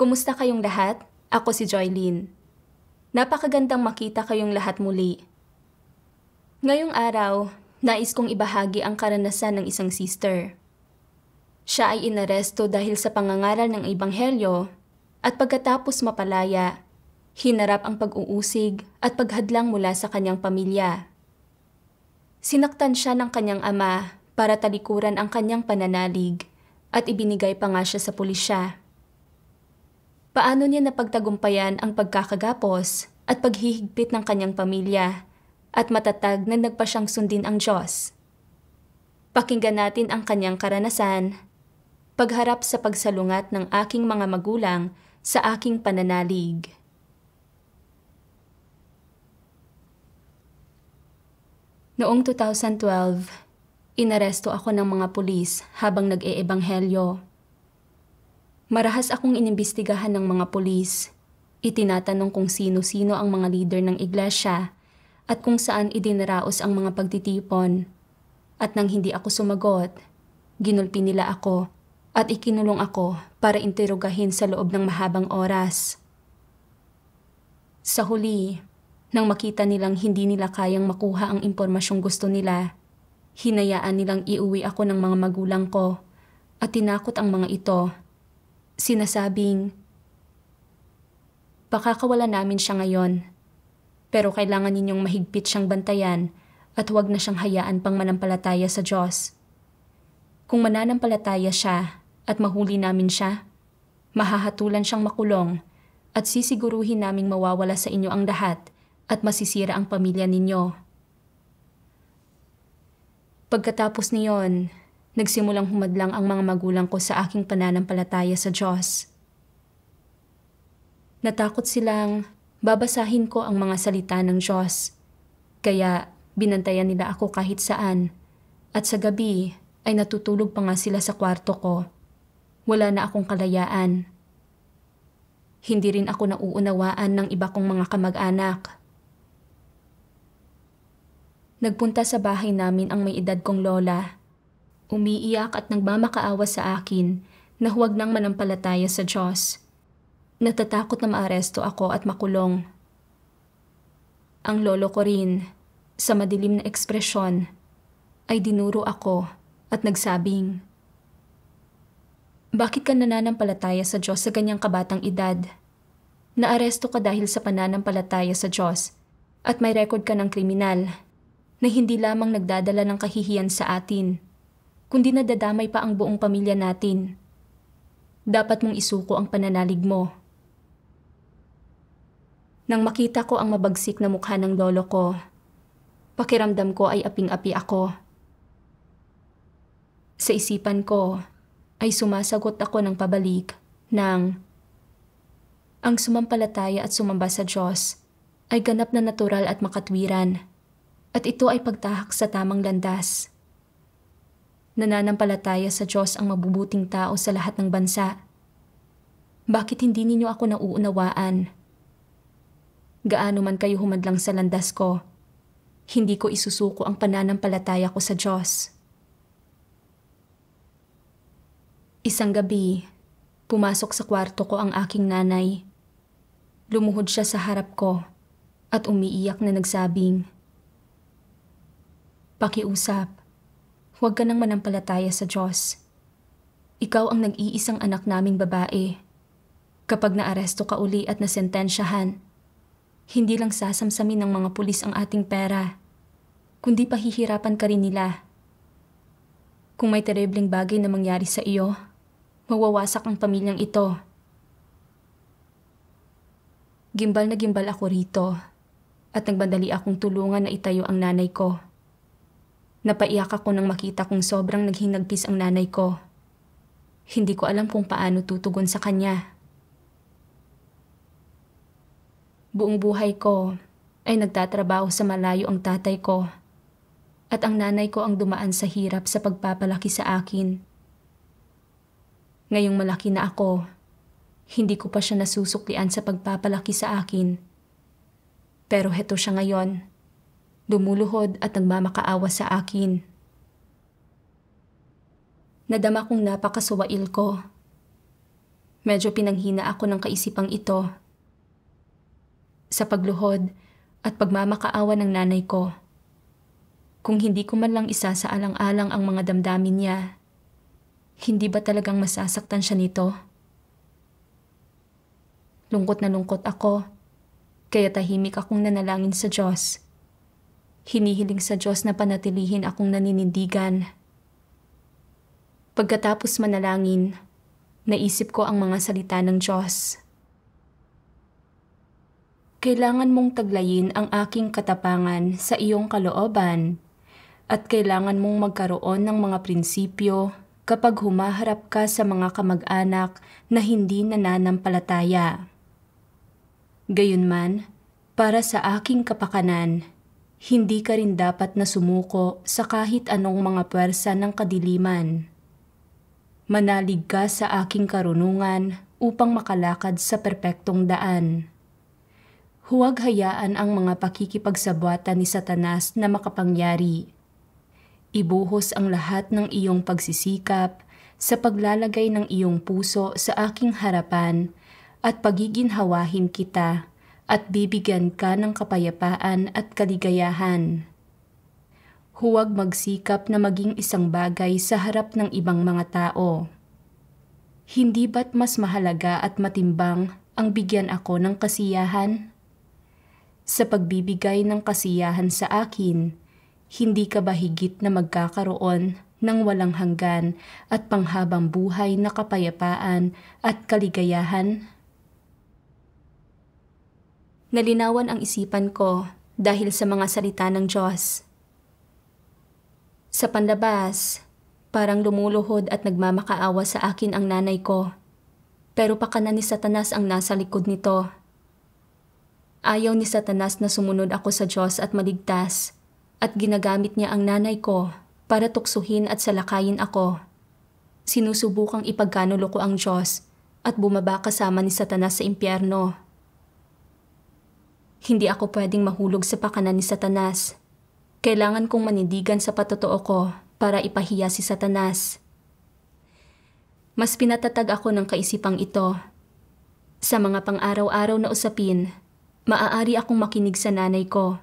Kumusta kayong lahat? Ako si Joylene. Napakagandang makita kayong lahat muli. Ngayong araw, nais kong ibahagi ang karanasan ng isang sister. Siya ay inaresto dahil sa pangangaral ng ebanghelyo at pagkatapos mapalaya, hinarap ang pag-uusig at paghadlang mula sa kanyang pamilya. Sinaktan siya ng kanyang ama para talikuran ang kanyang pananalig at ibinigay pa nga siya sa pulisya. Paano niya napagtagumpayan ang pagkakagapos at paghihigpit ng kanyang pamilya at matatag na nagpa siyang sundin ang Diyos? Pakinggan natin ang kanyang karanasan, pagharap sa pagsalungat ng aking mga magulang sa aking pananalig. Noong 2012, inaresto ako ng mga pulis habang nag-eebanghelyo. Marahas akong inimbestigahan ng mga pulis. Itinatanong kung sino-sino ang mga leader ng iglesia at kung saan idinaraos ang mga pagtitipon. At nang hindi ako sumagot, ginulpi nila ako at ikinulong ako para interogahin sa loob ng mahabang oras. Sa huli, nang makita nilang hindi nila kayang makuha ang impormasyong gusto nila, hinayaan nilang iuwi ako ng mga magulang ko at tinakot ang mga ito. Sinasabing, pakakawalan namin siya ngayon, pero kailangan ninyong mahigpit siyang bantayan at huwag na siyang hayaan pang manampalataya sa Diyos. Kung mananampalataya siya at mahuli namin siya, mahahatulan siyang makulong at sisiguruhin naming mawawala sa inyo ang lahat at masisira ang pamilya ninyo. Pagkatapos niyon, nagsimulang humadlang ang mga magulang ko sa aking pananampalataya sa Diyos. Natakot silang babasahin ko ang mga salita ng Diyos, kaya binantayan nila ako kahit saan, at sa gabi ay natutulog pa nga sila sa kwarto ko. Wala na akong kalayaan. Hindi rin ako nauunawaan ng iba kong mga kamag-anak. Nagpunta sa bahay namin ang may edad kong lola. Umiiyak at nagmamakaawa sa akin na huwag nang manampalataya sa Diyos. Natatakot na maaresto ako at makulong. Ang lolo ko rin, sa madilim na ekspresyon, ay dinuro ako at nagsabing, "Bakit ka nananampalataya sa Diyos sa ganyang kabatang edad? Naaresto ka dahil sa pananampalataya sa Diyos at may record ka ng kriminal na hindi lamang nagdadala ng kahihiyan sa atin, kundi nadadamay pa ang buong pamilya natin. Dapat mong isuko ang pananalig mo." Nang makita ko ang mabagsik na mukha ng lolo ko, pakiramdam ko ay aping-api ako. Sa isipan ko ay sumasagot ako ng pabalik ng, ang sumampalataya at sumamba sa Diyos ay ganap na natural at makatwiran, at ito ay pagtahak sa tamang landas. Nananampalataya sa Diyos ang mabubuting tao sa lahat ng bansa. Bakit hindi ninyo ako nauunawaan? Gaano man kayo humadlang sa landas ko, hindi ko isusuko ang pananampalataya ko sa Diyos. Isang gabi, pumasok sa kwarto ko ang aking nanay. Lumuhod siya sa harap ko at umiiyak na nagsabing, "Pakiusap. Huwag ka nang manampalataya sa Diyos. Ikaw ang nag-iisang anak naming babae. Kapag naaresto ka uli at nasentensyahan, hindi lang sasamsamin ng mga pulis ang ating pera, kundi pahihirapan ka rin nila. Kung may terebleng bagay na mangyari sa iyo, mawawasak ang pamilyang ito." Gimbal na gimbal ako rito at nagbandali akong tulungan na itayo ang nanay ko. Napaiyak ako nang makita kong sobrang naghinagpis ang nanay ko. Hindi ko alam kung paano tutugon sa kanya. Buong buhay ko ay nagtatrabaho sa malayo ang tatay ko at ang nanay ko ang dumaan sa hirap sa pagpapalaki sa akin. Ngayong malaki na ako, hindi ko pa siya nasusuklian sa pagpapalaki sa akin. Pero heto siya ngayon, lumuluhod at nagmamakaawa sa akin. Nadama kong napakasuwail ko. Medyo pinanghina ako ng kaisipang ito. Sa pagluhod at pagmamakaawa ng nanay ko. Kung hindi ko man lang isasaalang-alang ang mga damdamin niya, hindi ba talagang masasaktan siya nito? Lungkot na lungkot ako, kaya tahimik akong nanalangin sa Diyos. Hinihiling sa Diyos na panatilihin akong naninindigan. Pagkatapos manalangin, naisip ko ang mga salita ng Diyos. Kailangan mong taglayin ang aking katapangan sa iyong kalooban at kailangan mong magkaroon ng mga prinsipyo kapag humaharap ka sa mga kamag-anak na hindi nananampalataya. Gayunman, para sa aking kapakanan, hindi ka rin dapat na sumuko sa kahit anong mga puwersa ng kadiliman. Manalig ka sa aking karunungan upang makalakad sa perpektong daan. Huwag hayaan ang mga pakikipagsabwatan ni Satanas na makapangyari. Ibuhos ang lahat ng iyong pagsisikap sa paglalagay ng iyong puso sa aking harapan at pagiginhawahin kita at bibigyan ka ng kapayapaan at kaligayahan. Huwag magsikap na maging isang bagay sa harap ng ibang mga tao. Hindi ba't mas mahalaga at matimbang ang bigyan ako ng kasiyahan? Sa pagbibigay ng kasiyahan sa akin, hindi ka ba higit na magkakaroon ng walang hanggan at panghabang buhay na kapayapaan at kaligayahan? Nalinawan ang isipan ko dahil sa mga salita ng Diyos. Sa panlabas, parang lumuluhod at nagmamakaawa sa akin ang nanay ko. Pero pakanan ni Satanas ang nasa likod nito. Ayaw ni Satanas na sumunod ako sa Diyos at maligtas, at ginagamit niya ang nanay ko para tuksuhin at salakayin ako. Sinusubukang ipagkanulo ko ang Diyos at bumaba kasama ni Satanas sa impyerno. Hindi ako pwedeng mahulog sa pakanan ni Satanas. Kailangan kong manindigan sa patotoo ko para ipahiya si Satanas. Mas pinatatag ako ng kaisipang ito. Sa mga pang-araw-araw na usapin, maaari akong makinig sa nanay ko.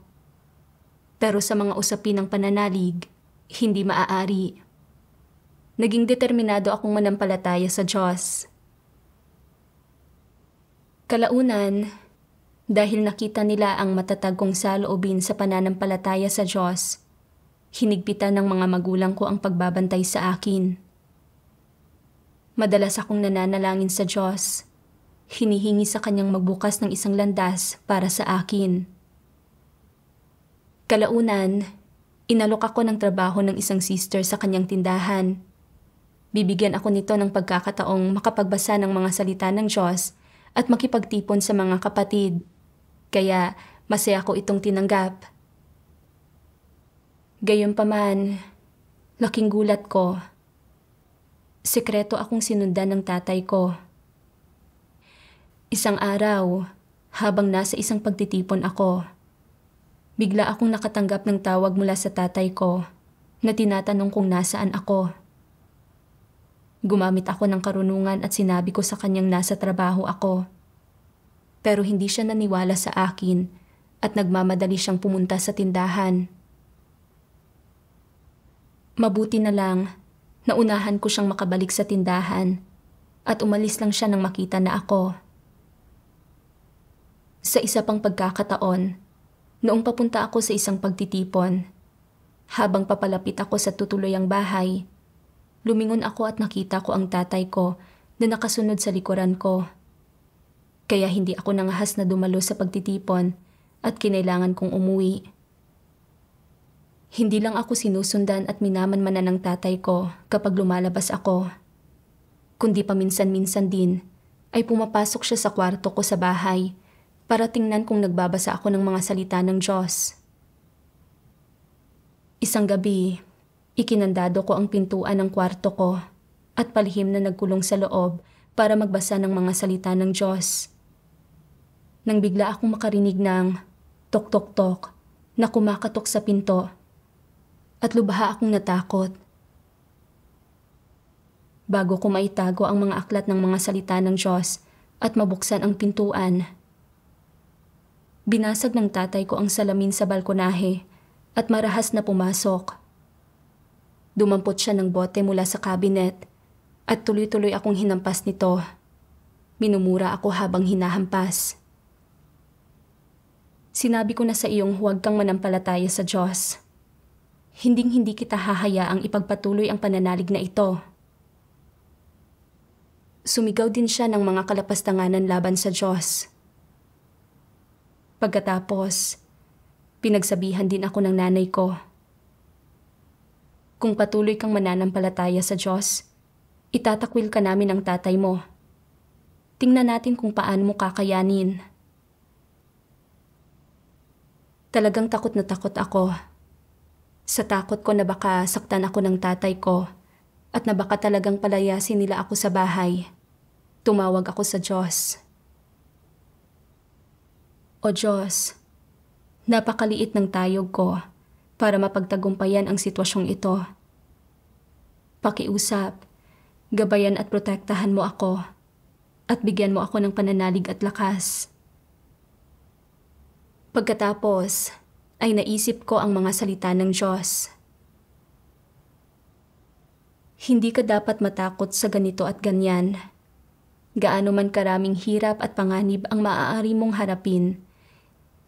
Pero sa mga usapin ng pananalig, hindi maaari. Naging determinado akong manampalataya sa Diyos. Kalaunan, dahil nakita nila ang matatag kong saloobin sa pananampalataya sa Diyos, hinigpitan ng mga magulang ko ang pagbabantay sa akin. Madalas akong nananalangin sa Diyos. Hinihingi sa Kanyang magbukas ng isang landas para sa akin. Kalaunan, inalok ako ng trabaho ng isang sister sa kanyang tindahan. Bibigyan ako nito ng pagkakataong makapagbasa ng mga salita ng Diyos at makipagtipon sa mga kapatid. Kaya masaya ko itong tinanggap. Gayunpaman, laking gulat ko. Sekreto akong sinundan ng tatay ko. Isang araw, habang nasa isang pagtitipon ako, bigla akong nakatanggap ng tawag mula sa tatay ko na tinatanong kung nasaan ako. Gumamit ako ng karunungan at sinabi ko sa kanyang nasa trabaho ako. Pero hindi siya naniwala sa akin at nagmamadali siyang pumunta sa tindahan. Mabuti na lang, naunahan ko siyang makabalik sa tindahan at umalis lang siya nang makita na ako. Sa isa pang pagkakataon, noong papunta ako sa isang pagtitipon, habang papalapit ako sa tutuluyang bahay, lumingon ako at nakita ko ang tatay ko na nakasunod sa likuran ko. Kaya hindi ako nangahas na dumalo sa pagtitipon at kinailangan kong umuwi. Hindi lang ako sinusundan at minamanmanan ng tatay ko kapag lumalabas ako, kundi paminsan-minsan din ay pumapasok siya sa kwarto ko sa bahay para tingnan kung nagbabasa ako ng mga salita ng Diyos. Isang gabi, ikinandado ko ang pintuan ng kwarto ko at palihim na nagkulong sa loob para magbasa ng mga salita ng Diyos. Nang bigla akong makarinig ng tok-tok-tok na kumakatok sa pinto at lubha akong natakot. Bago ko maitago ang mga aklat ng mga salita ng Diyos at mabuksan ang pintuan, binasag ng tatay ko ang salamin sa balkonahe at marahas na pumasok. Dumampot siya ng bote mula sa cabinet at tuloy-tuloy akong hinampas nito. Minumura ako habang hinahampas. Sinabi ko na sa iyong huwag kang manampalataya sa Diyos. Hinding-hindi kita hahayaang ipagpatuloy ang pananalig na ito. Sumigaw din siya ng mga kalapastanganan laban sa Diyos. Pagkatapos, pinagsabihan din ako ng nanay ko. Kung patuloy kang mananampalataya sa Diyos, itatakwil ka namin ng tatay mo. Tingnan natin kung paano mo kakayanin. Talagang takot na takot ako. Sa takot ko na baka saktan ako ng tatay ko at na baka talagang palayasin nila ako sa bahay. Tumawag ako sa Diyos. O Diyos, napakaliit ng tayog ko para mapagtagumpayan ang sitwasyong ito. Pakiusap, gabayan at protektahan mo ako at bigyan mo ako ng pananalig at lakas. Pagkatapos ay naisip ko ang mga salita ng Diyos. Hindi ka dapat matakot sa ganito at ganyan. Gaano man karaming hirap at panganib ang maaari mong harapin,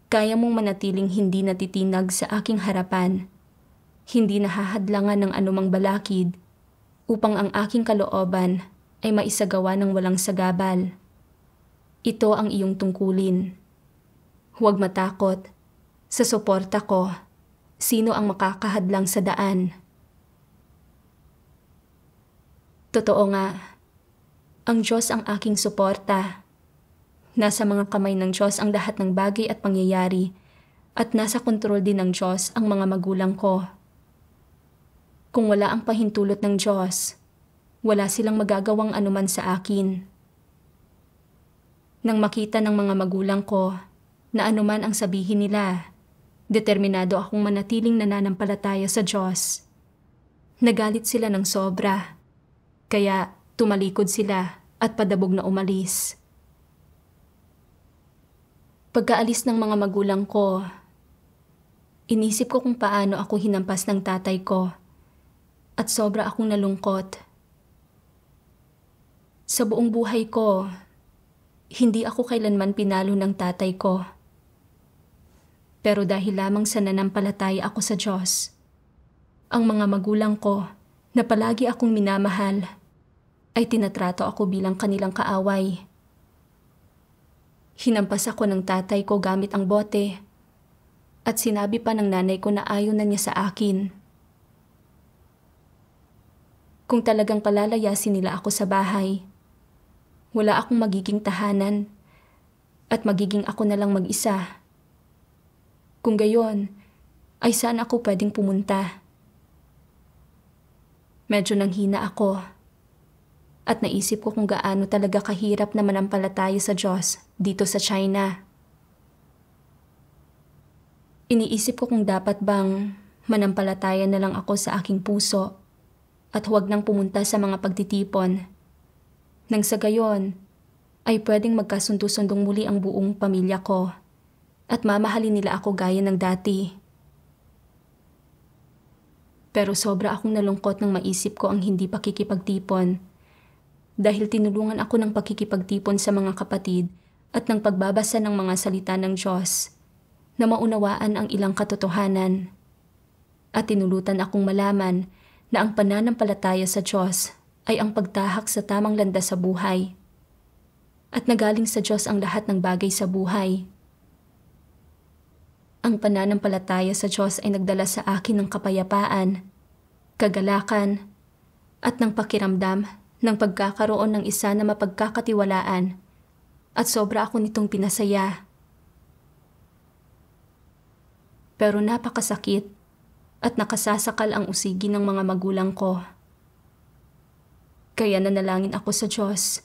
kaya mong manatiling hindi natitinag sa aking harapan, hindi nahahadlangan ng anumang balakid, upang ang aking kalooban ay maisagawa ng walang sagabal. Ito ang iyong tungkulin. Huwag matakot. Sa suporta ko, sino ang makakahadlang sa daan? Totoo nga, ang Diyos ang aking suporta. Nasa mga kamay ng Diyos ang lahat ng bagay at pangyayari at nasa kontrol din ng Diyos ang mga magulang ko. Kung wala ang pahintulot ng Diyos, wala silang magagawang anuman sa akin. Nang makita ng mga magulang ko na anuman ang sabihin nila, determinado akong manatiling nananampalataya sa Diyos. Nagalit sila ng sobra, kaya tumalikod sila at padabog na umalis. Pagkaalis ng mga magulang ko, inisip ko kung paano ako hinampas ng tatay ko at sobra akong nalungkot. Sa buong buhay ko, hindi ako kailanman pinalo ng tatay ko. Pero dahil lamang sa nanampalataya ako sa Diyos, ang mga magulang ko na palagi akong minamahal ay tinatrato ako bilang kanilang kaaway. Hinampas ako ng tatay ko gamit ang bote at sinabi pa ng nanay ko na ayaw na niya sa akin. Kung talagang palalayasin nila ako sa bahay, wala akong magiging tahanan at magiging ako na lang mag-isa. Kung gayon, ay saan ako pwedeng pumunta? Medyo nanghina ako at naisip ko kung gaano talaga kahirap na manampalataya sa Diyos dito sa China. Iniisip ko kung dapat bang manampalataya na lang ako sa aking puso at huwag nang pumunta sa mga pagtitipon. Nang sa gayon, ay pwedeng magkasundo-sundong muli ang buong pamilya ko at mamahalin nila ako gaya ng dati. Pero sobra akong nalungkot nang maisip ko ang hindi pakikipagtipon dahil tinulungan ako ng pakikipagtipon sa mga kapatid at ng pagbabasa ng mga salita ng Diyos na maunawaan ang ilang katotohanan. At tinulutan akong malaman na ang pananampalataya sa Diyos ay ang pagtahak sa tamang landas sa buhay. At nagaling sa Diyos ang lahat ng bagay sa buhay. Ang pananampalataya sa Diyos ay nagdala sa akin ng kapayapaan, kagalakan, at ng pakiramdam ng pagkakaroon ng isa na mapagkakatiwalaan at sobra ako nitong pinasaya. Pero napakasakit at nakasasakal ang usigi ng mga magulang ko. Kaya nanalangin ako sa Diyos.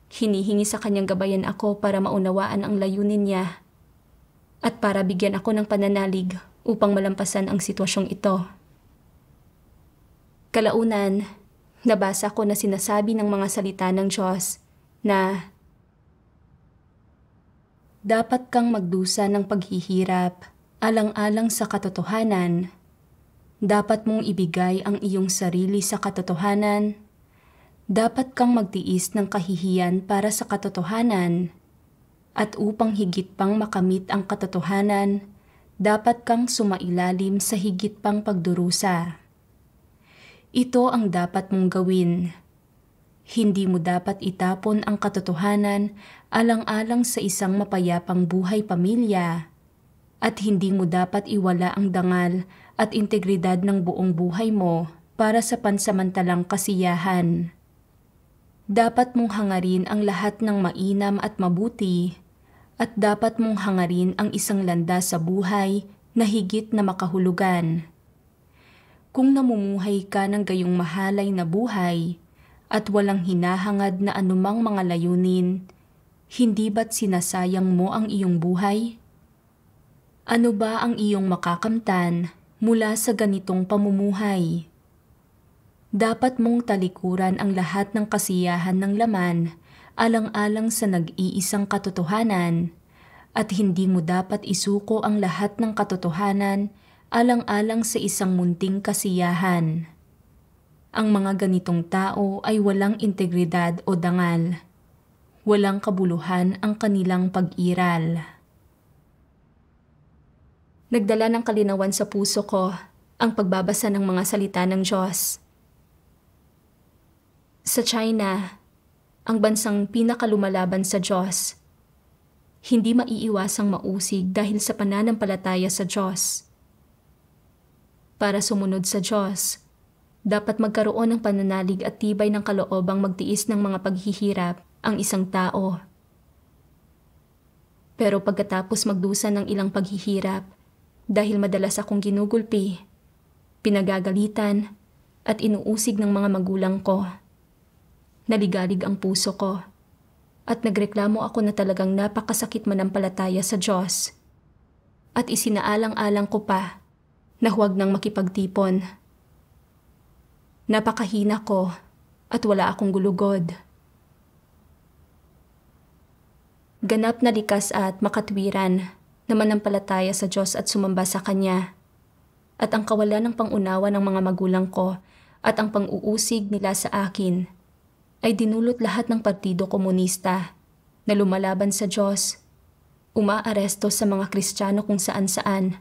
Hinihingi sa Kanyang gabayan ako para maunawaan ang layunin niya at para bigyan ako ng pananalig upang malampasan ang sitwasyong ito. Kalaunan, Nabasa ko na sinasabi ng mga salita ng Diyos na dapat kang magdusa ng paghihirap alang-alang sa katotohanan. Dapat mong ibigay ang iyong sarili sa katotohanan. Dapat kang magtiis ng kahihiyan para sa katotohanan. At upang higit pang makamit ang katotohanan, dapat kang sumailalim sa higit pang pagdurusa. Ito ang dapat mong gawin. Hindi mo dapat itapon ang katotohanan alang-alang sa isang mapayapang buhay pamilya. At hindi mo dapat iwala ang dangal at integridad ng buong buhay mo para sa pansamantalang kasiyahan. Dapat mong hangarin ang lahat ng mainam at mabuti, at dapat mong hangarin ang isang landas sa buhay na higit na makahulugan. Kung namumuhay ka ng gayong mahalay na buhay at walang hinahangad na anumang mga layunin, hindi ba't sinasayang mo ang iyong buhay? Ano ba ang iyong makakamtan mula sa ganitong pamumuhay? Dapat mong talikuran ang lahat ng kasiyahan ng laman alang-alang sa nag-iisang katotohanan, at hindi mo dapat isuko ang lahat ng katotohanan alang-alang sa isang munting kasiyahan. Ang mga ganitong tao ay walang integridad o dangal. Walang kabuluhan ang kanilang pag-iral. Nagdala ng kalinawan sa puso ko ang pagbabasa ng mga salita ng Diyos. Sa China, ang bansang pinakalumalaban sa Diyos, hindi maiiwasang mausig dahil sa pananampalataya sa Diyos. Para sumunod sa Diyos, dapat magkaroon ng pananalig at tibay ng kaloobang magtiis ng mga paghihirap ang isang tao. Pero pagkatapos magdusa ng ilang paghihirap, dahil madalas akong ginugulpi, pinagagalitan, at inuusig ng mga magulang ko, naligalig ang puso ko, at nagreklamo ako na talagang napakasakit manampalataya sa Diyos. At isinaalang-alang ko pa na huwag nang makipagtipon. Napakahina ko at wala akong gulugod. Ganap na likas at makatwiran na manampalataya sa Diyos at sumamba sa Kanya. At ang kawalan ng pangunawa ng mga magulang ko at ang pang-uusig nila sa akin ay dinulot lahat ng Partido Komunista na lumalaban sa Diyos, umaaresto sa mga Kristiyano kung saan-saan,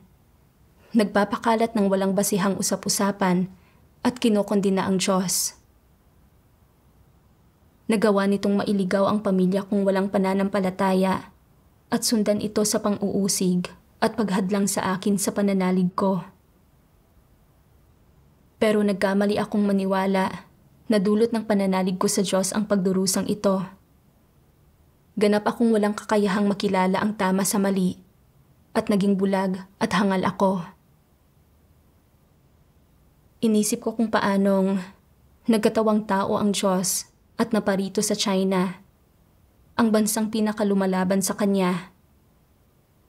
nagpapakalat ng walang basihang usap-usapan at kinokondina ang Diyos. Nagawa nitong mailigaw ang pamilya kung walang pananampalataya at sundan ito sa pang-uusig at paghadlang sa akin sa pananalig ko. Pero nagkamali akong maniwala na dulot ng pananalig ko sa Diyos ang pagdurusang ito. Ganap akong walang kakayahang makilala ang tama sa mali at naging bulag at hangal ako. Inisip ko kung paanong nagkatawang tao ang Diyos at naparito sa China, ang bansang pinakalumalaban sa Kanya.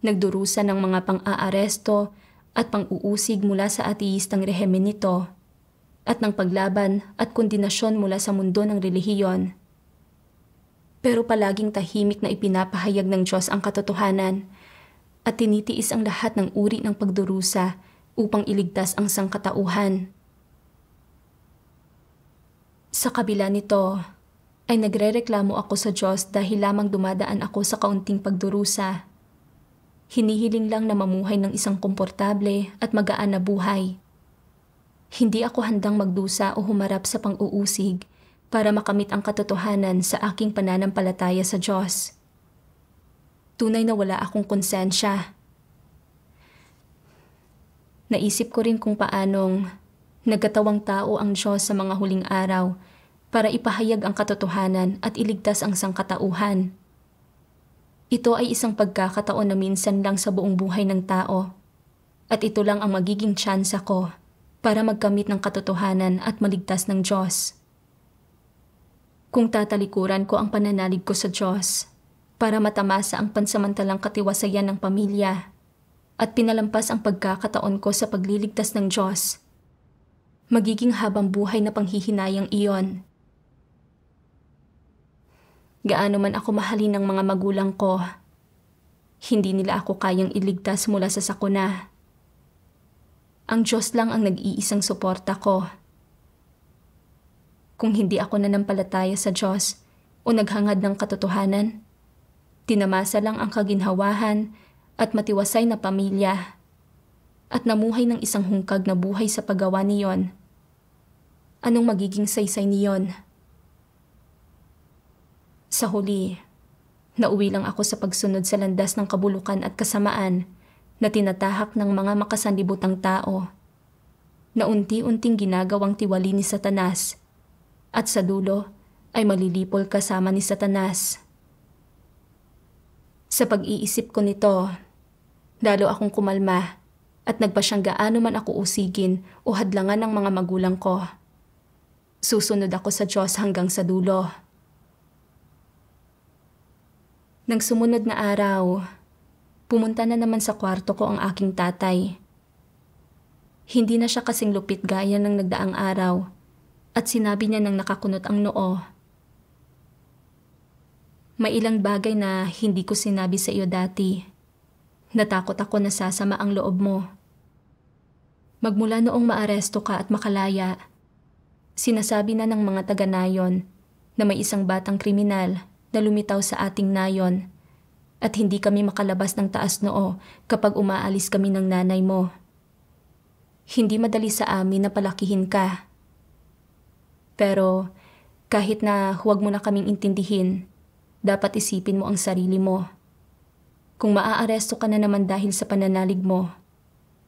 Nagdurusa ng mga pang-aaresto at pang-uusig mula sa ateistang rehimen nito, at ng paglaban at kondinasyon mula sa mundo ng relihiyon. Pero palaging tahimik na ipinapahayag ng Diyos ang katotohanan at tinitiis ang lahat ng uri ng pagdurusa upang iligtas ang sangkatauhan. Sa kabila nito, ay nagrereklamo ako sa Diyos dahil lamang dumadaan ako sa kaunting pagdurusa. Hinihiling lang na mamuhay ng isang komportable at magaan na buhay. Hindi ako handang magdusa o humarap sa pang-uusig para makamit ang katotohanan sa aking pananampalataya sa Diyos. Tunay na wala akong konsensya. Naisip ko rin kung paanong nagkatawang tao ang Diyos sa mga huling araw para ipahayag ang katotohanan at iligtas ang sangkatauhan. Ito ay isang pagkakataon na minsan lang sa buong buhay ng tao, at ito lang ang magiging tsansa ko para magkamit ng katotohanan at maligtas ng Diyos. Kung tatalikuran ko ang pananalig ko sa Diyos para matamasa ang pansamantalang katiwasayan ng pamilya at pinalampas ang pagkakataon ko sa pagliligtas ng Diyos, Magiging habang buhay na panghihinayang iyon. Gaano man ako mahalin ng mga magulang ko, hindi nila ako kayang iligtas mula sa sakuna. Ang Diyos lang ang nag-iisang suporta ko. Kung hindi ako nanampalataya sa Diyos o naghangad ng katotohanan, tinamasa lang ang kaginhawahan at matiwasay na pamilya at namuhay ng isang hungkag na buhay sa paggawa niyon. Anong magiging saysay niyon? Sa huli, nauwi lang ako sa pagsunod sa landas ng kabulukan at kasamaan na tinatahak ng mga makasanlibutang tao na unti-unting ginagawang tiwali ni Satanas at sa dulo ay malilipol kasama ni Satanas. Sa pag-iisip ko nito, lalo akong kumalma at nagpa siyang gaano man ako usigin o hadlangan ng mga magulang ko. Susunod ako sa Diyos hanggang sa dulo. Nang sumunod na araw, pumunta na naman sa kwarto ko ang aking tatay. Hindi na siya kasing lupit gaya ng nagdaang araw at sinabi niya nang nakakunot ang noo. May ilang bagay na hindi ko sinabi sa iyo dati. Natakot ako na sasama ang loob mo. Magmula noong maaresto ka at makalaya, sinasabi na ng mga taga-nayon na may isang batang kriminal na lumitaw sa ating nayon at hindi kami makalabas ng taas noo kapag umaalis kami ng nanay mo. Hindi madali sa amin na palakihin ka. Pero kahit na huwag mo na kaming intindihin, dapat isipin mo ang sarili mo. Kung maaaresto ka na naman dahil sa pananalig mo,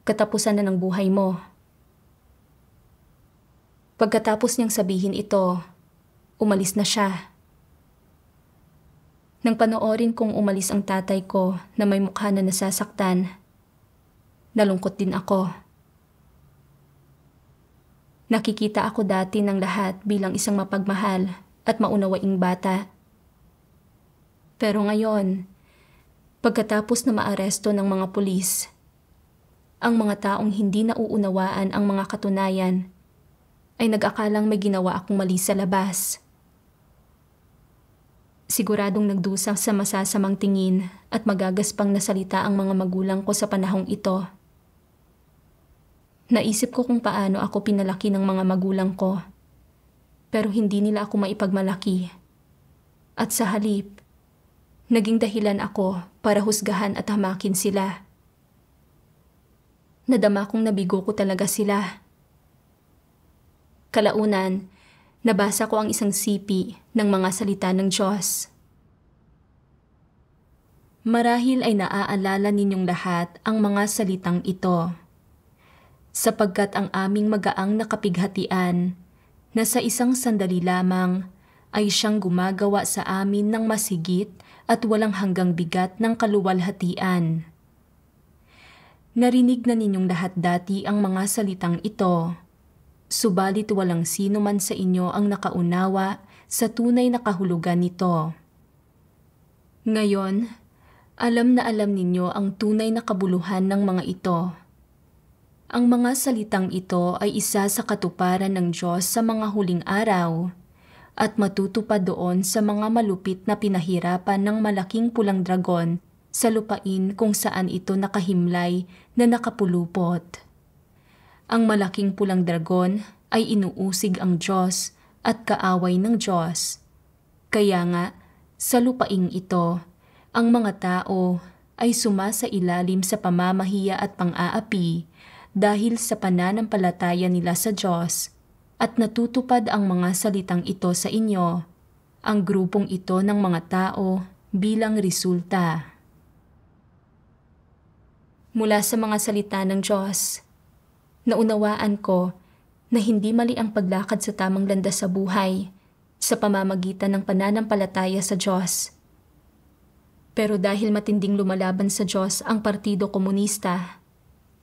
katapusan na ng buhay mo. Pagkatapos niyang sabihin ito, umalis na siya. Nang panoorin kong umalis ang tatay ko na may mukha na nasasaktan, nalungkot din ako. Nakikita ako dati ng lahat bilang isang mapagmahal at maunawaing bata. Pero ngayon, pagkatapos na maaresto ng mga pulis, ang mga taong hindi nauunawaan ang mga katunayan ay nag-akalang may ginawa akong mali sa labas. Siguradong nagdusa sa masasamang tingin at magagaspang na salita ang mga magulang ko sa panahong ito. Naisip ko kung paano ako pinalaki ng mga magulang ko, pero hindi nila ako maipagmalaki. At sa halip, naging dahilan ako para husgahan at hamakin sila. Nadama kong nabigo ko talaga sila. Kalaunan, nabasa ko ang isang sipi ng mga salita ng Diyos. Marahil ay naaalala ninyong lahat ang mga salitang ito, sapagkat ang aming magaang na kapighatian na sa isang sandali lamang ay siyang gumagawa sa amin ng masigit at walang hanggang bigat ng kaluwalhatian. Narinig na ninyong lahat dati ang mga salitang ito, subalit walang sino man sa inyo ang nakaunawa sa tunay na kahulugan nito. Ngayon, alam na alam ninyo ang tunay na kabuluhan ng mga ito. Ang mga salitang ito ay isa sa katuparan ng Diyos sa mga huling araw at matutupad doon sa mga malupit na pinahirapan ng malaking pulang dragon sa lupain kung saan ito nakahimlay na nakapulupot. Ang malaking pulang dragon ay inuusig ang Diyos at kaaway ng Diyos. Kaya nga, sa lupaing ito, ang mga tao ay sumasailalim sa pamamahiya at pang-aapi dahil sa pananampalataya nila sa Diyos at natutupad ang mga salitang ito sa inyo, ang grupong ito ng mga tao bilang resulta. Mula sa mga salita ng Diyos, naunawaan ko na hindi mali ang paglakad sa tamang landas sa buhay sa pamamagitan ng pananampalataya sa Diyos. Pero dahil matinding lumalaban sa Diyos ang Partido Komunista,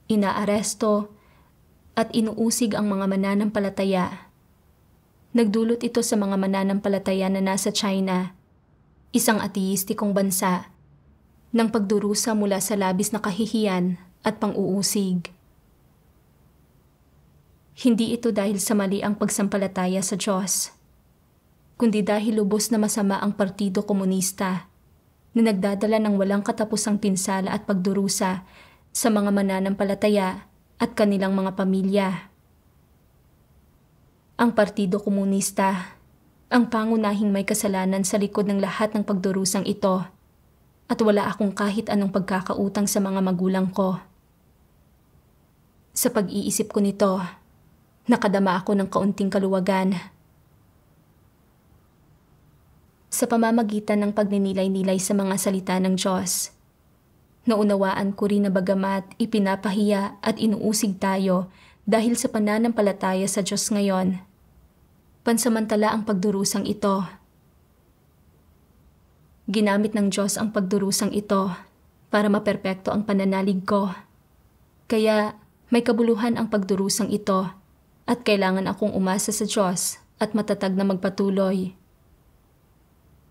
inaaresto at inuusig ang mga mananampalataya. Nagdulot ito sa mga mananampalataya na nasa China, isang ateistikong bansa, ng pagdurusa mula sa labis na kahihiyan at pang-uusig. Hindi ito dahil sa mali ang pagsampalataya sa Diyos, kundi dahil lubos na masama ang Partido Komunista na nagdadala ng walang katapusang pinsala at pagdurusa sa mga mananampalataya at kanilang mga pamilya. Ang Partido Komunista ang pangunahing may kasalanan sa likod ng lahat ng pagdurusang ito at wala akong kahit anong pagkakautang sa mga magulang ko. Sa pag-iisip ko nito, nakadama ako ng kaunting kaluwagan. Sa pamamagitan ng pagninilay-nilay sa mga salita ng Diyos, naunawaan ko rin na bagamat ipinapahiya at inuusig tayo dahil sa pananampalataya sa Diyos ngayon, pansamantala ang pagdurusang ito. Ginamit ng Diyos ang pagdurusang ito para maperpekto ang pananalig ko. Kaya may kabuluhan ang pagdurusang ito at kailangan akong umasa sa Diyos at matatag na magpatuloy.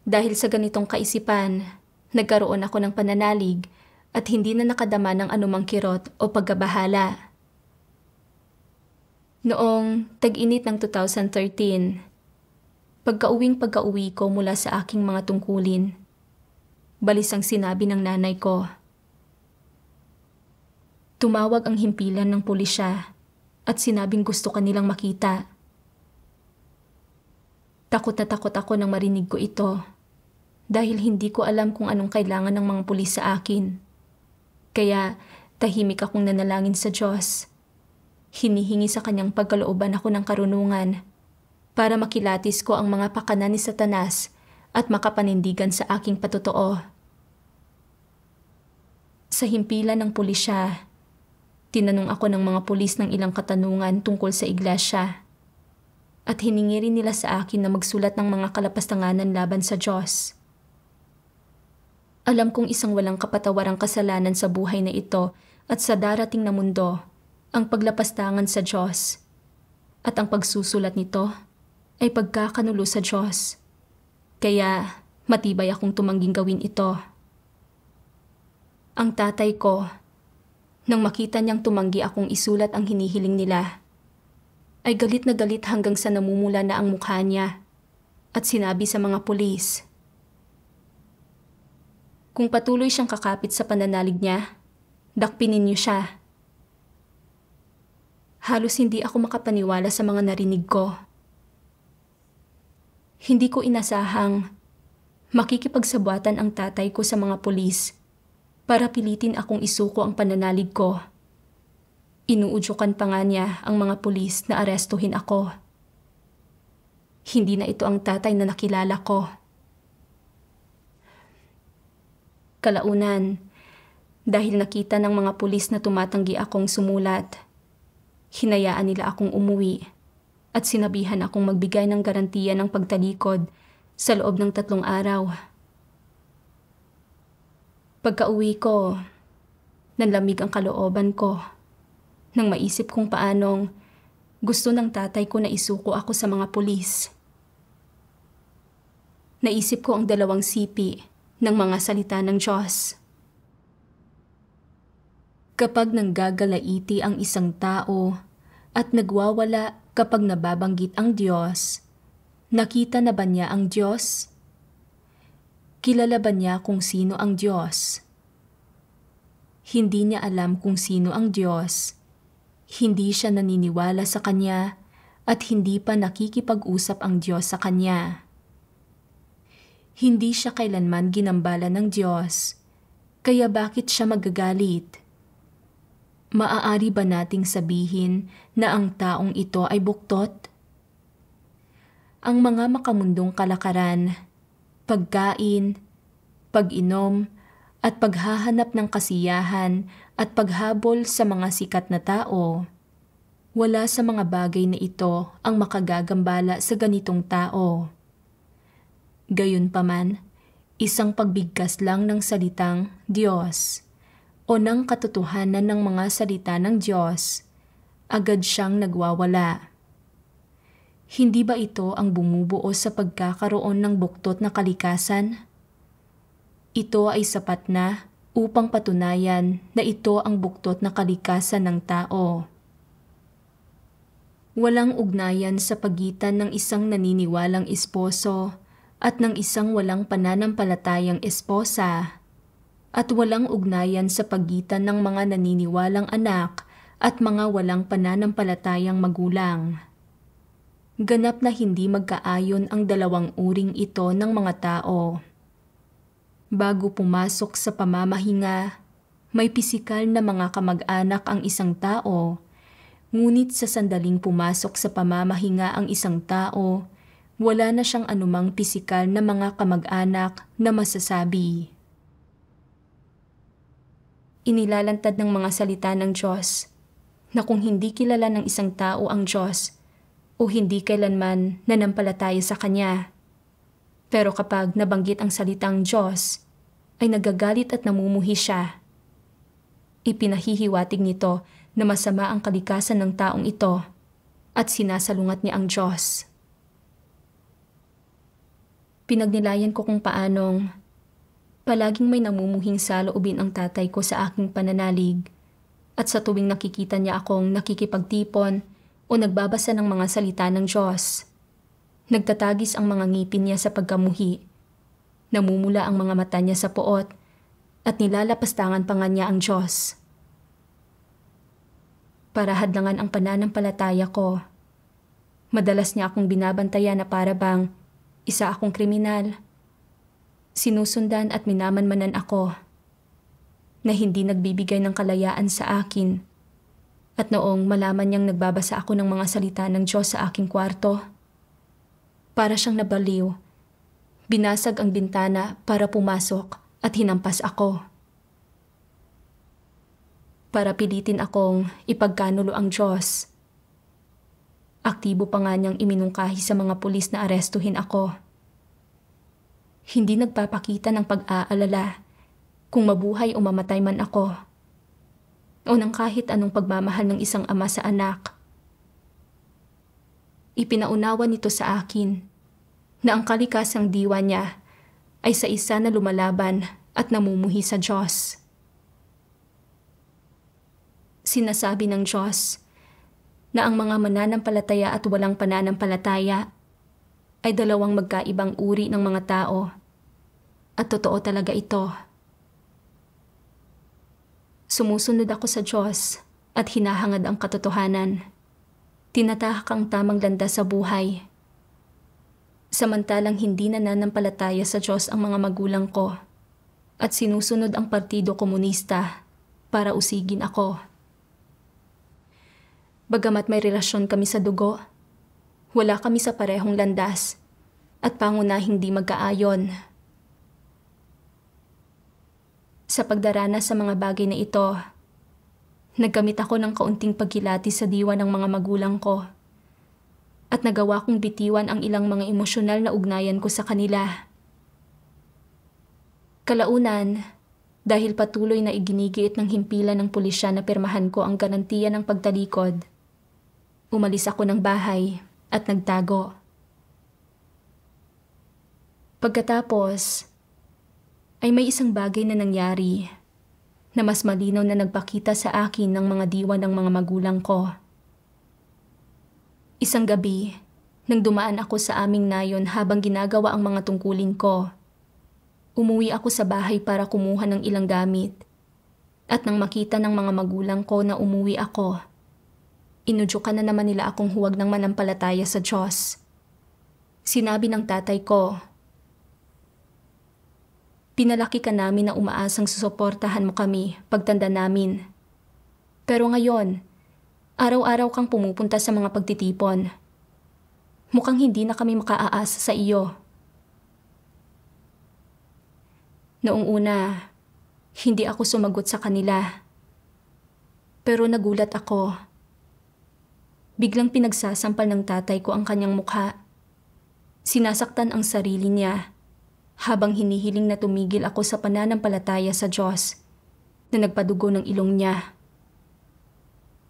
Dahil sa ganitong kaisipan, nagkaroon ako ng pananalig at hindi na nakadama ng anumang kirot o pagkabahala. Noong tag-init ng 2013, pagka-uwi ko mula sa aking mga tungkulin, balis ang sinabi ng nanay ko. Tumawag ang himpilan ng pulisya at sinabing gusto kanilang makita. Takot na takot ako nang marinig ko ito dahil hindi ko alam kung anong kailangan ng mga pulis sa akin. Kaya tahimik akong nanalangin sa Diyos. Hinihingi sa kanyang pagkalooban ako ng karunungan para makilatis ko ang mga pakana ni Satanas at makapanindigan sa aking patotoo. Sa himpilan ng pulisya, tinanong ako ng mga pulis ng ilang katanungan tungkol sa iglesia at hiningi rin nila sa akin na magsulat ng mga kalapastanganan laban sa Diyos. Alam kong isang walang kapatawarang kasalanan sa buhay na ito at sa darating na mundo ang paglapastangan sa Diyos at ang pagsusulat nito ay pagkakanulo sa Diyos. Kaya matibay akong tumangging gawin ito. Ang tatay ko, nang makita niyang tumanggi akong isulat ang hinihiling nila, ay galit na galit hanggang sa namumula na ang mukha niya at sinabi sa mga pulis, kung patuloy siyang kakapit sa pananalig niya, dakpinin niyo siya. Halos hindi ako makapaniwala sa mga narinig ko. Hindi ko inasahang makikipagsabuatan ang tatay ko sa mga pulis para pilitin akong isuko ang pananalig ko. Inuudyokan pa nga niya ang mga pulis na arestuhin ako. Hindi na ito ang tatay na nakilala ko. Kalaunan, dahil nakita ng mga pulis na tumatanggi akong sumulat, hinayaan nila akong umuwi at sinabihan akong magbigay ng garantiya ng pagtalikod sa loob ng 3 araw. Pagka-uwi ko, nanlamig ang kalooban ko nang maisip kung paanong gusto ng tatay ko na isuko ako sa mga pulis. Naisip ko ang 2 sipi ng mga salita ng Diyos. Kapag nanggagalaiti ang isang tao at nagwawala kapag nababanggit ang Diyos, nakita na ba niya ang Diyos? Kilala ba niya kung sino ang Diyos? Hindi niya alam kung sino ang Diyos. Hindi siya naniniwala sa Kanya at hindi pa nakikipag-usap ang Diyos sa Kanya. Hindi siya kailanman ginambala ng Diyos, kaya bakit siya magagalit? Maaari ba nating sabihin na ang taong ito ay buktot? Ang mga makamundong kalakaran, pagkain, pag-inom, at paghahanap ng kasiyahan at paghabol sa mga sikat na tao, wala sa mga bagay na ito ang makagagambala sa ganitong tao. Gayunpaman, isang pagbigkas lang ng salitang Diyos o ng katotohanan ng mga salita ng Diyos, agad siyang nagwawala. Hindi ba ito ang bumubuo sa pagkakaroon ng buktot na kalikasan? Ito ay sapat na upang patunayan na ito ang buktot na kalikasan ng tao. Walang ugnayan sa pagitan ng isang naniniwalang esposo at ng isang walang pananampalatayang esposa, at walang ugnayan sa pagitan ng mga naniniwalang anak at mga walang pananampalatayang magulang. Ganap na hindi magkaayon ang dalawang uring ito ng mga tao. Bago pumasok sa pamamahinga, may pisikal na mga kamag-anak ang isang tao, ngunit sa sandaling pumasok sa pamamahinga ang isang tao, wala na siyang anumang pisikal na mga kamag-anak na masasabi. Inilalantad ng mga salita ng Diyos na kung hindi kilala ng isang tao ang Diyos o hindi kailanman nanampalataya sa Kanya, pero kapag nabanggit ang salitang Diyos, ay nagagalit at namumuhi siya. Ipinahihiwatig nito na masama ang kalikasan ng taong ito at sinasalungat niya ang Diyos. Pinagnilayan ko kung paanong palaging may namumuhing saloobin ang tatay ko sa aking pananalig, at sa tuwing nakikita niya akong nakikipagtipon o nagbabasa ng mga salita ng Diyos, nagtatagis ang mga ngipin niya sa pagkamuhi, namumula ang mga mata niya sa poot, at nilalapastangan pa nga niya ang Diyos. Para hadlangan ang pananampalataya ko, madalas niya akong binabantayan na para bang isa akong kriminal. Sinusundan at minamanmanan ako na hindi nagbibigay ng kalayaan sa akin, at noong malaman niyang nagbabasa ako ng mga salita ng Diyos sa aking kwarto, para siyang nabaliw, binasag ang bintana para pumasok at hinampas ako. Para pilitin akong ipagkanulo ang Diyos. Aktibo pa nga niyang iminungkahi sa mga pulis na arestuhin ako. Hindi nagpapakita ng pag-aalala kung mabuhay o mamatay man ako, o ng kahit anong pagmamahal ng isang ama sa anak. Ipinaunawa nito sa akin na ang kalikasang diwa niya ay sa isa na lumalaban at namumuhi sa Diyos. Sinasabi ng Diyos na ang mga mananampalataya at walang pananampalataya ay dalawang magkaibang uri ng mga tao, at totoo talaga ito. Sumusunod ako sa Diyos at hinahangad ang katotohanan. Tinatahak ang tamang landas sa buhay. Samantalang hindi nananampalataya sa Diyos ang mga magulang ko at sinusunod ang Partido Komunista para usigin ako. Bagamat may relasyon kami sa dugo, wala kami sa parehong landas at pangunahing di magkaayon. Sa pagdaranas sa mga bagay na ito, nagkamit ako ng kaunting pagkilati sa diwa ng mga magulang ko at nagawa kong bitiwan ang ilang mga emosyonal na ugnayan ko sa kanila. Kalaunan, dahil patuloy na iginigiit ng himpilan ng pulisya na pirmahan ko ang garantiya ng pagtalikod, umalis ako ng bahay at nagtago. Pagkatapos, ay may isang bagay na nangyari na mas malinaw na nagpakita sa akin ng mga diwa ng mga magulang ko. Isang gabi, nang dumaan ako sa aming nayon habang ginagawa ang mga tungkulin ko, umuwi ako sa bahay para kumuha ng ilang gamit, at nang makita ng mga magulang ko na umuwi ako, inudyukan na naman nila akong huwag ng manampalataya sa Diyos. Sinabi ng tatay ko, "Pinalaki ka namin na umaasang susuportahan mo kami pagtanda namin. Pero ngayon, araw-araw kang pumupunta sa mga pagtitipon. Mukhang hindi na kami makaaasa sa iyo." Noong una, hindi ako sumagot sa kanila. Pero nagulat ako. Biglang pinagsasampal ng tatay ko ang kanyang mukha. Sinasaktan ang sarili niya habang hinihiling na tumigil ako sa pananampalataya sa Diyos na nagpadugo ng ilong niya.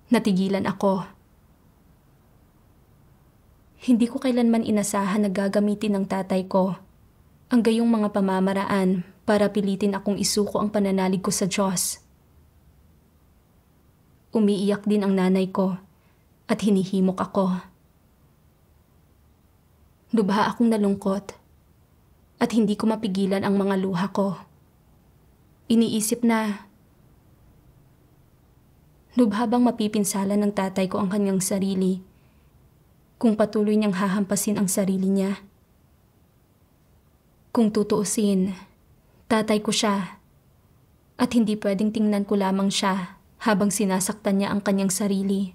Natigilan ako. Hindi ko kailanman inasahan na gagamitin ng tatay ko ang gayong mga pamamaraan para pilitin akong isuko ang pananalig ko sa Diyos. Umiiyak din ang nanay ko at hinihimok ako. Lubha akong nalungkot at hindi ko mapigilan ang mga luha ko. Iniisip na, lubha bang mapipinsala ng tatay ko ang kanyang sarili kung patuloy niyang hahampasin ang sarili niya? Kung tutuusin, tatay ko siya at hindi pwedeng tingnan ko lamang siya habang sinasaktan niya ang kanyang sarili.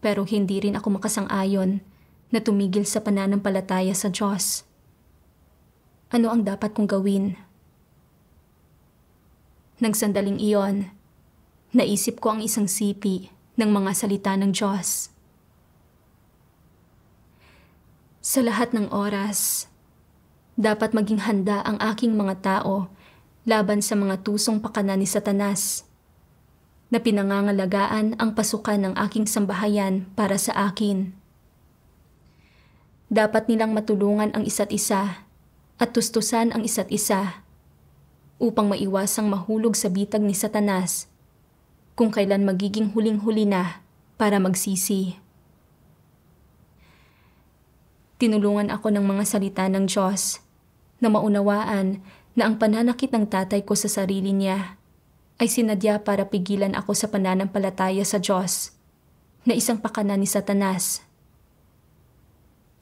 Pero hindi rin ako makasang-ayon na tumigil sa pananampalataya sa Diyos. Ano ang dapat kong gawin? Nang sandaling iyon, naisip ko ang isang sipi ng mga salita ng Diyos. Sa lahat ng oras, dapat maging handa ang aking mga tao laban sa mga tusong pakana ni Satanas na pinangangalagaan ang pasukan ng aking sambahayan para sa akin. Dapat nilang matulungan ang isa't isa at tustusan ang isa't isa upang maiwasang mahulog sa bitag ni Satanas kung kailan magiging huling-huli na para magsisi. Tinulungan ako ng mga salita ng Diyos na maunawaan na ang pananakit ng tatay ko sa sarili niya ay sinadya para pigilan ako sa pananampalataya sa Diyos na isang pakana ni Satanas.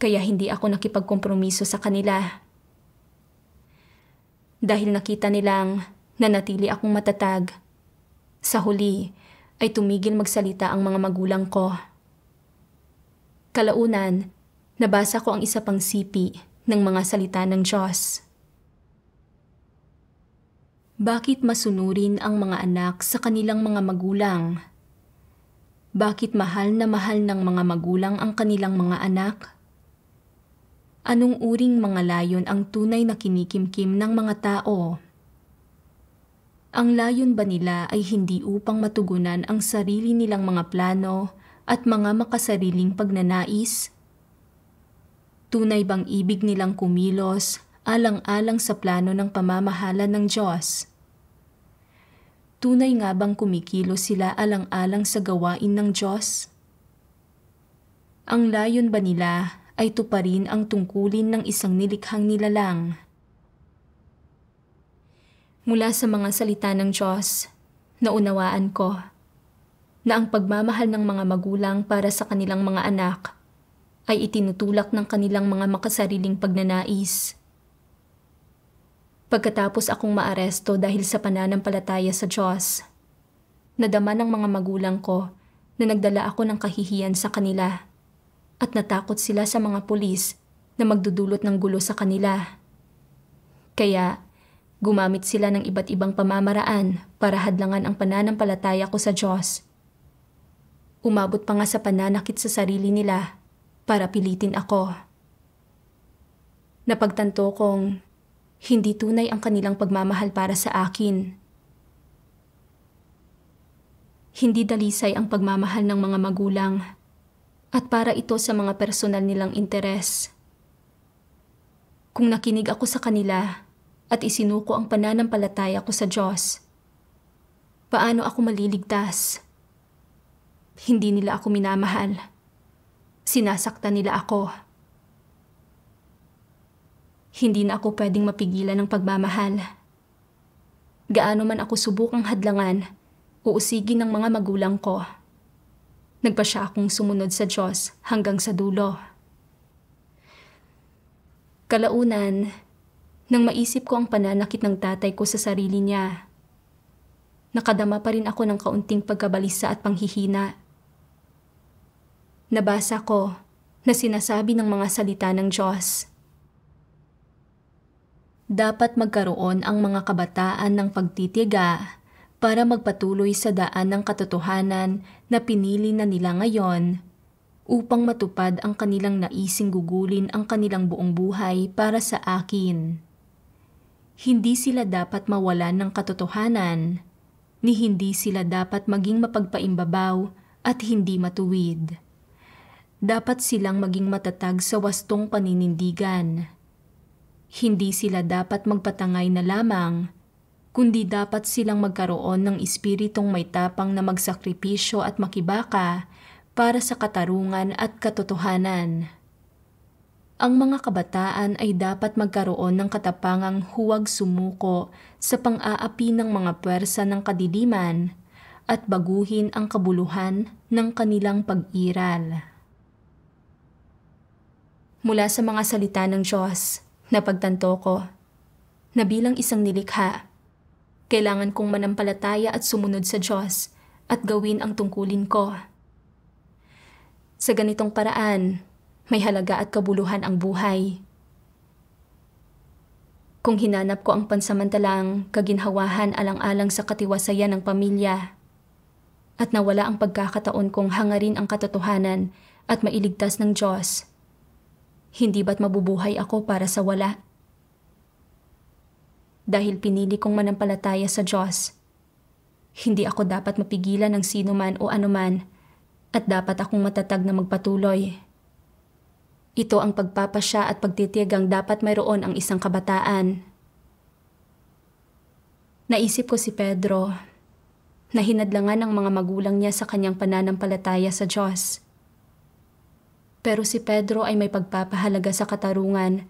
Kaya hindi ako nakipagkompromiso sa kanila. Dahil nakita nilang nanatili akong matatag, sa huli ay tumigil magsalita ang mga magulang ko. Kalaunan, nabasa ko ang isa pang sipi ng mga salita ng Diyos. Bakit masunurin ang mga anak sa kanilang mga magulang? Bakit mahal na mahal ng mga magulang ang kanilang mga anak? Anong uring mga layon ang tunay na kinikimkim ng mga tao? Ang layon ba nila ay hindi upang matugunan ang sarili nilang mga plano at mga makasariling pagnanais? Tunay bang ibig nilang kumilos alang-alang sa plano ng pamamahala ng Diyos? Tunay nga bang kumikilos sila alang-alang sa gawain ng Diyos? Ang layon ba nila ay tuparin ang tungkulin ng isang nilikhang nilalang? Mula sa mga salita ng Diyos, naunawaan ko na ang pagmamahal ng mga magulang para sa kanilang mga anak ay itinutulak ng kanilang mga makasariling pagnanais. Pagkatapos akong maaresto dahil sa pananampalataya sa Diyos, nadama ng mga magulang ko na nagdala ako ng kahihiyan sa kanila at natakot sila sa mga pulis na magdudulot ng gulo sa kanila. Kaya, gumamit sila ng iba't ibang pamamaraan para hadlangan ang pananampalataya ko sa Diyos. Umabot pa nga sa pananakit sa sarili nila para pilitin ako. Napagtanto kong hindi tunay ang kanilang pagmamahal para sa akin. Hindi dalisay ang pagmamahal ng mga magulang at para ito sa mga personal nilang interes. Kung nakinig ako sa kanila at isinuko ang pananampalataya ko sa Diyos, paano ako maliligtas? Hindi nila ako minamahal. Sinasaktan nila ako. Hindi na ako pwedeng mapigilan ng pagmamahal. Gaano man ako subukang hadlangan o usigin ng mga magulang ko, nagpa siya akong sumunod sa Diyos hanggang sa dulo. Kalaunan, nang maisip ko ang pananakit ng tatay ko sa sarili niya, nakadama pa rin ako ng kaunting pagkabalisa at panghihina. Nabasa ko na sinasabi ng mga salita ng Diyos, dapat magkaroon ang mga kabataan ng pagtitiyaga para magpatuloy sa daan ng katotohanan na pinili na nila ngayon upang matupad ang kanilang naising gugulin ang kanilang buong buhay para sa akin. Hindi sila dapat mawalan ng katotohanan, ni hindi sila dapat maging mapagpaimbabaw at hindi matuwid. Dapat silang maging matatag sa wastong paninindigan. Hindi sila dapat magpatangay na lamang, kundi dapat silang magkaroon ng espiritong may tapang na magsakripisyo at makibaka para sa katarungan at katotohanan. Ang mga kabataan ay dapat magkaroon ng katapangang huwag sumuko sa pang-aapi ng mga puwersa ng kadiliman at baguhin ang kabuluhan ng kanilang pag-iral. Mula sa mga salita ng Diyos, napagtanto ko na bilang isang nilikha, kailangan kong manampalataya at sumunod sa Diyos at gawin ang tungkulin ko. Sa ganitong paraan, may halaga at kabuluhan ang buhay. Kung hinanap ko ang pansamantalang kaginhawahan alang-alang sa katiwasayan ng pamilya at nawala ang pagkakataon kong hangarin ang katotohanan at mailigtas ng Diyos, hindi ba't mabubuhay ako para sa wala? Dahil pinili kong manampalataya sa Diyos, hindi ako dapat mapigilan ng sino man o anuman at dapat akong matatag na magpatuloy. Ito ang pagpapasya at pagtitiyagang dapat mayroon ang isang kabataan. Naisip ko si Pedro na hinadlangan ng mga magulang niya sa kanyang pananampalataya sa Diyos. Pero si Pedro ay may pagpapahalaga sa katarungan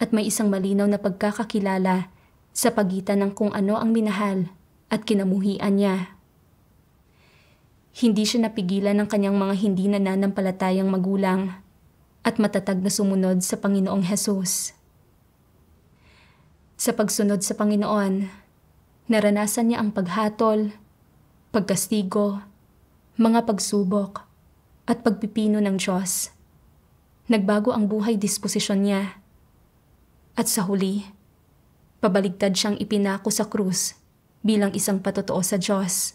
at may isang malinaw na pagkakakilala sa pagitan ng kung ano ang minahal at kinamuhian niya. Hindi siya napigilan ng kanyang mga hindi nananampalatayang magulang at matatag na sumunod sa Panginoong Hesus. Sa pagsunod sa Panginoon, naranasan niya ang paghatol, pagkastigo, mga pagsubok, at pagpipino ng Diyos. Nagbago ang buhay disposisyon niya. At sa huli, pabaligtad siyang ipinako sa krus bilang isang patotoo sa Diyos.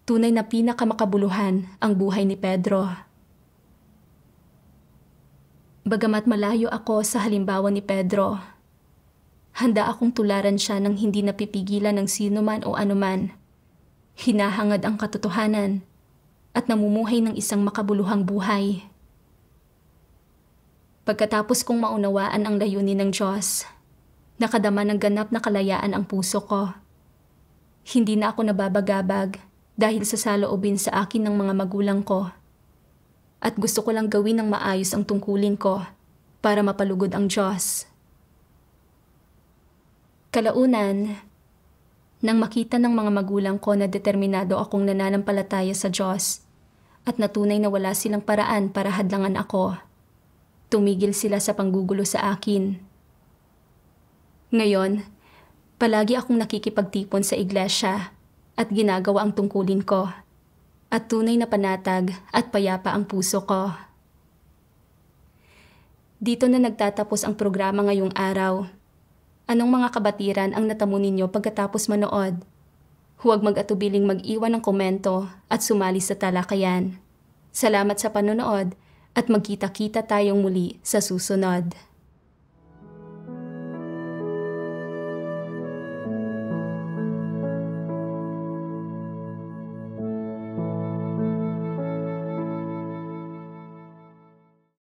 Tunay na pinakamakabuluhan ang buhay ni Pedro. Bagamat malayo ako sa halimbawa ni Pedro, handa akong tularan siya ng hindi napipigilan ng sino man o anuman. Hinahangad ang katotohanan at namumuhay ng isang makabuluhang buhay. Pagkatapos kong maunawaan ang layunin ng Diyos, nakadama ng ganap na kalayaan ang puso ko. Hindi na ako nababagabag dahil sa saloobin sa akin ng mga magulang ko. At gusto ko lang gawin ng maayos ang tungkulin ko para mapalugod ang Diyos. Kalaunan, nang makita ng mga magulang ko na determinado akong nananampalataya sa Diyos at natunay na wala silang paraan para hadlangan ako, tumigil sila sa panggugulo sa akin. Ngayon, palagi akong nakikipagtipon sa iglesia at ginagawa ang tungkulin ko, at tunay na panatag at payapa ang puso ko. Dito na nagtatapos ang programa ngayong araw. Anong mga kabatiran ang natamo ninyo pagkatapos manood? Huwag mag-atubiling mag-iwan ng komento at sumali sa talakayan. Salamat sa panonood at magkita-kita tayong muli sa susunod.